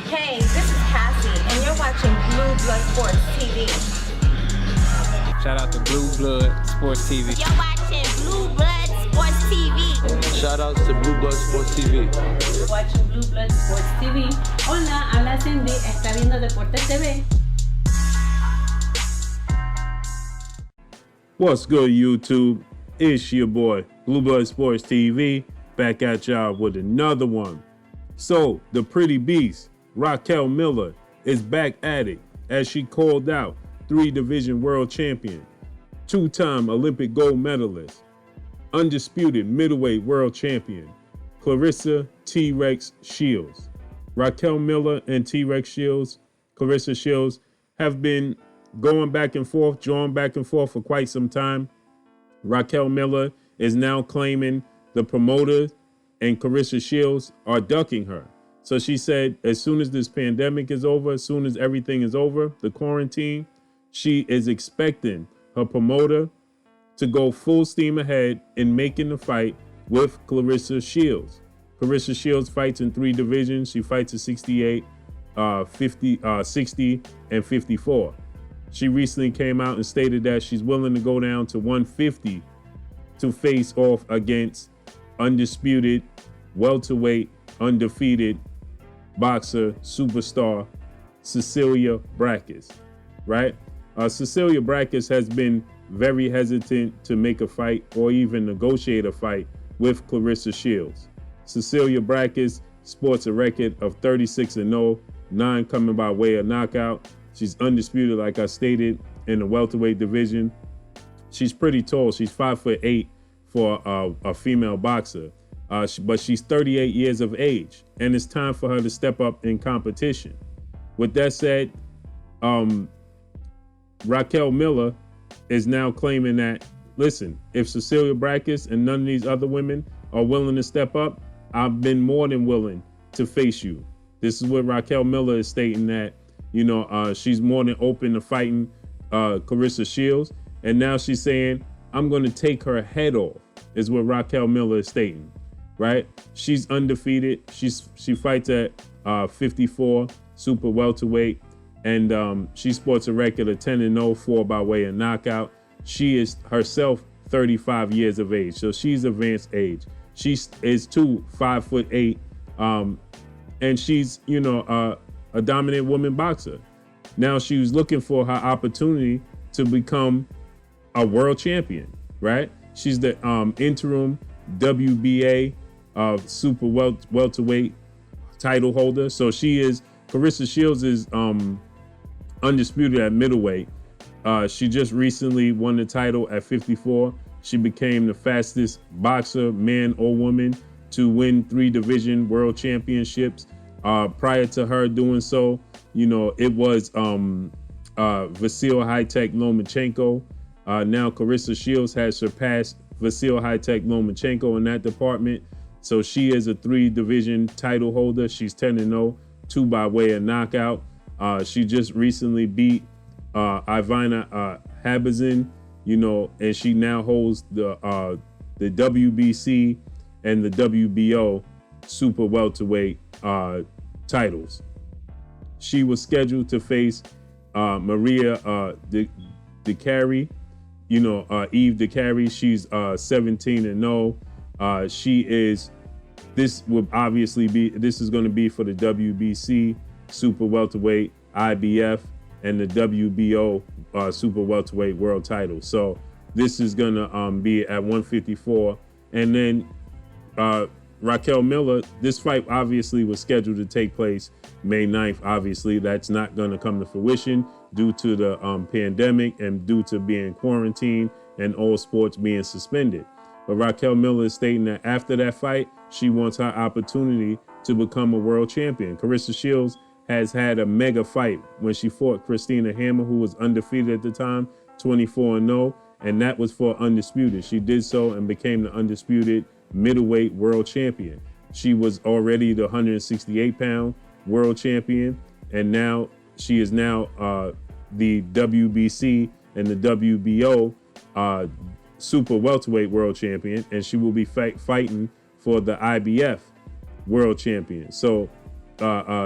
Hey, this is Cassie, and you're watching Blue Blood Sports TV. Shout out to Blue Blood Sports TV. You're watching Blue Blood Sports TV. Shout outs to Blue Blood Sports TV. You're watching Blue Blood Sports TV. Hola, habla Cindy, está viendo Deportes TV. What's good, YouTube? It's your boy, Blue Blood Sports TV, back at y'all with another one. So, the pretty beast, Raquel Miller, is back at it as she called out 3-division world champion, 2-time Olympic gold medalist, undisputed middleweight world champion, Claressa T-Rex Shields. Raquel Miller and T-Rex Shields, Claressa Shields, have been going back and forth, drawing back and forth for quite some time. Raquel Miller is now claiming the promoter and Claressa Shields are ducking her. So she said as soon as this pandemic is over, as soon as everything is over, the quarantine, she is expecting her promoter to go full steam ahead in making the fight with Claressa Shields. Claressa Shields fights in 3 divisions. She fights at 68, 50, 60, and 54. She recently came out and stated that she's willing to go down to 150 to face off against undisputed, welterweight, undefeated boxer superstar Cecilia Braekhus, right? Cecilia Braekhus has been very hesitant to make a fight or even negotiate a fight with Claressa Shields. Cecilia Braekhus sports a record of 36-0, 9 coming by way of knockout. She's undisputed, like I stated, in the welterweight division. She's pretty tall. She's 5'8" for a female boxer. But she's 38 years of age, and it's time for her to step up in competition. With that said, Raquel Miller is now claiming that, listen, if Cecilia Braekhus and none of these other women are willing to step up, I've been more than willing to face you. This is what Raquel Miller is stating, that, you know, she's more than open to fighting Claressa Shields. And now she's saying, I'm going to take her head off, is what Raquel Miller is stating. Right? She's undefeated. She fights at 54 super welterweight, and she sports a record of 10-0, 4 by way of knockout. She is herself 35 years of age, so she's advanced age. She is 5'8", and she's, you know, a dominant woman boxer. Now she was looking for her opportunity to become a world champion. Right? She's the interim WBA super welterweight title holder. So Claressa Shields is undisputed at middleweight. She just recently won the title at 54. She became the fastest boxer, man or woman, to win 3-division world championships. Prior to her doing so, you know, it was Vasil High-Tech Lomachenko. Now Claressa Shields has surpassed Vasil High-Tech Lomachenko in that department. So she is a 3-division title holder. She's 10-0, 2 by way of knockout. She just recently beat Ivana Habazin, you know, and she now holds the WBC and the WBO super welterweight titles. She was scheduled to face Maria DeCarry, you know, Eve DeCarry. She's 17-0. This is going to be for the WBC super welterweight, IBF, and the WBO super welterweight world title. So this is going to be at 154. And then Raquel Miller, this fight obviously was scheduled to take place May 9th. Obviously, that's not going to come to fruition due to the pandemic and due to being quarantined and all sports being suspended. But Raquel Miller is stating that after that fight, she wants her opportunity to become a world champion. Claressa Shields has had a mega fight when she fought Christina Hammer, who was undefeated at the time, 24-0, and that was for undisputed. She did so and became the undisputed middleweight world champion. She was already the 168-pound world champion, and now she is now the WBC and the WBO super welterweight world champion, and she will be fighting for the IBF world champion. So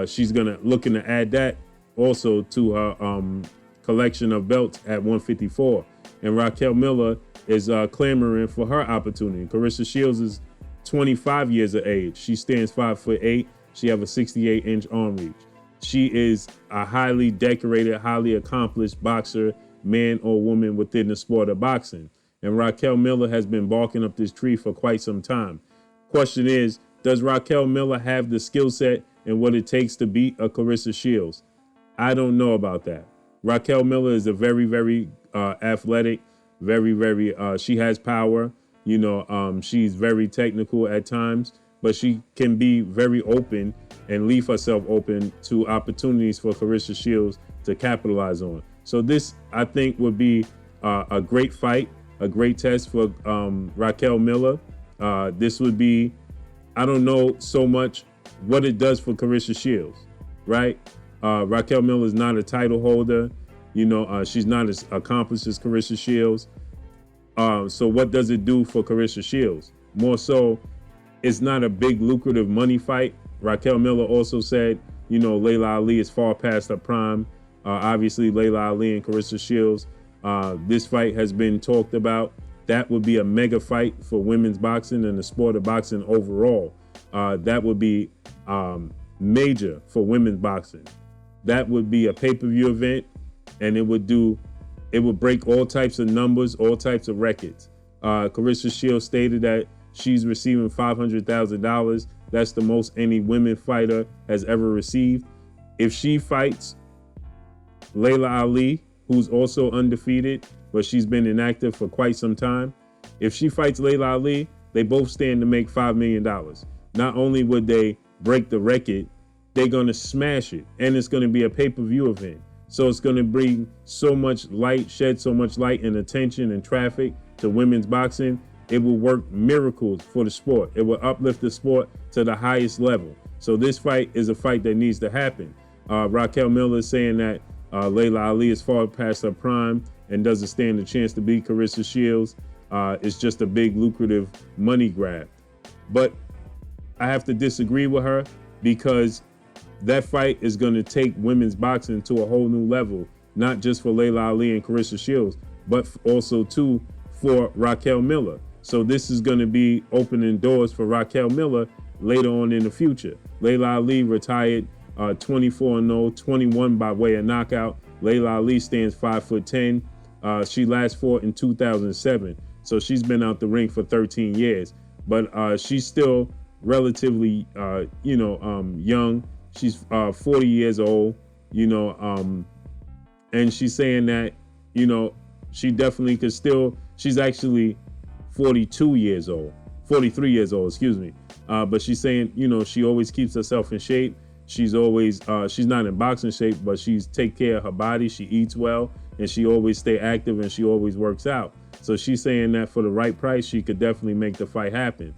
she's looking to add that also to her collection of belts at 154. And Raquel Miller is clamoring for her opportunity. Claressa Shields is 25 years of age. She stands 5'8". She have a 68-inch arm reach. She is a highly decorated, highly accomplished boxer, man or woman within the sport of boxing. And Raquel Miller has been barking up this tree for quite some time. Question is, does Raquel Miller have the skill set and what it takes to beat a Claressa Shields? I don't know about that. Raquel Miller is a very, very athletic, very, she has power. You know, she's very technical at times, but she can be very open and leave herself open to opportunities for Claressa Shields to capitalize on. So this, I think, would be a great fight, a great test for Raquel Miller. This would be, I don't know so much what it does for Claressa Shields, right? Raquel Miller is not a title holder. You know, she's not as accomplished as Claressa Shields. So what does it do for Claressa Shields? More so, it's not a big lucrative money fight. Raquel Miller also said, you know, Layla Ali is far past her prime. Obviously, Layla Ali and Claressa Shields, this fight has been talked about. That would be a mega fight for women's boxing and the sport of boxing overall. That would be major for women's boxing. That would be a pay-per-view event, and it would break all types of numbers, all types of records. Claressa Shields stated that she's receiving $500,000. That's the most any women fighter has ever received. If she fights Layla Ali, who's also undefeated, but she's been inactive for quite some time, if she fights Layla Ali, they both stand to make $5 million. Not only would they break the record, they're going to smash it, and it's going to be a pay-per-view event. So it's going to bring so much light, shed so much light and attention and traffic to women's boxing. It will work miracles for the sport. It will uplift the sport to the highest level. So this fight is a fight that needs to happen. Raquel Miller is saying that Layla Ali is far past her prime and doesn't stand a chance to beat Claressa Shields. It's just a big lucrative money grab. But I have to disagree with her because that fight is going to take women's boxing to a whole new level, not just for Layla Ali and Claressa Shields, but also too for Raquel Miller. So this is going to be opening doors for Raquel Miller later on in the future. Layla Ali retired 24-0, 21 by way of knockout. Layla Ali stands 5'10". She last fought in 2007. So she's been out the ring for 13 years, but she's still relatively, young. She's 40 years old, and she's saying that, she definitely could still, she's actually 43 years old, excuse me. But she's saying, she always keeps herself in shape. She's always, she's not in boxing shape, but she's take care of her body. She eats well, and she always stay active, and she always works out. So she's saying that for the right price, she could definitely make the fight happen.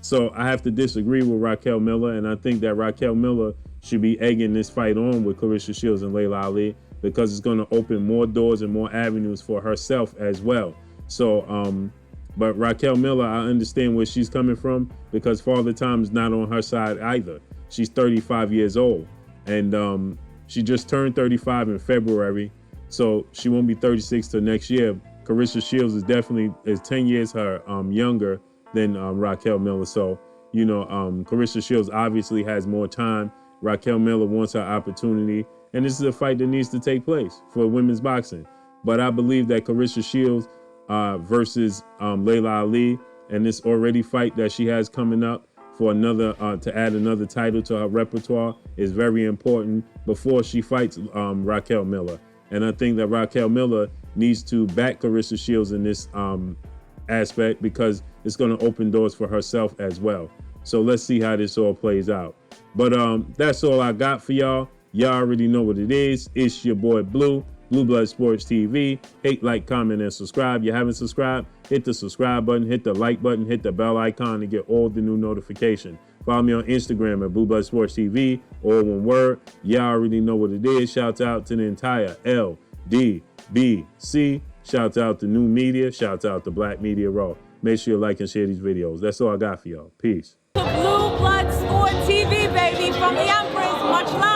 So I have to disagree with Raquel Miller, and I think that Raquel Miller should be egging this fight on with Claressa Shields and Layla Ali because it's going to open more doors and more avenues for herself as well. So, but Raquel Miller, I understand where she's coming from because Father Time is not on her side either. She's 35 years old, and she just turned 35 in February, so she won't be 36 till next year. Claressa Shields is definitely 10 years her younger than Raquel Miller. So, Claressa Shields obviously has more time. Raquel Miller wants her opportunity, and this is a fight that needs to take place for women's boxing. But I believe that Claressa Shields versus Layla Ali, and this already fight that she has coming up for another to add another title to her repertoire is very important before she fights Raquel Miller. And I think that Raquel Miller needs to back Claressa Shields in this aspect because it's going to open doors for herself as well. So let's see how this all plays out. But that's all I got for y'all. Y'all already know what it is. It's your boy Blue Blood Sports TV. Hate, like, comment, and subscribe. You haven't subscribed? Hit the subscribe button, hit the like button, hit the bell icon to get all the new notifications. Follow me on Instagram at Blue Blood Sports TV, all one word. Y'all already know what it is. Shouts out to the entire LDBC. Shouts out to New Media. Shouts out to Black Media Raw. Make sure you like and share these videos. That's all I got for y'all. Peace. Blue Blood Sport TV, baby, from the Empress. Much love.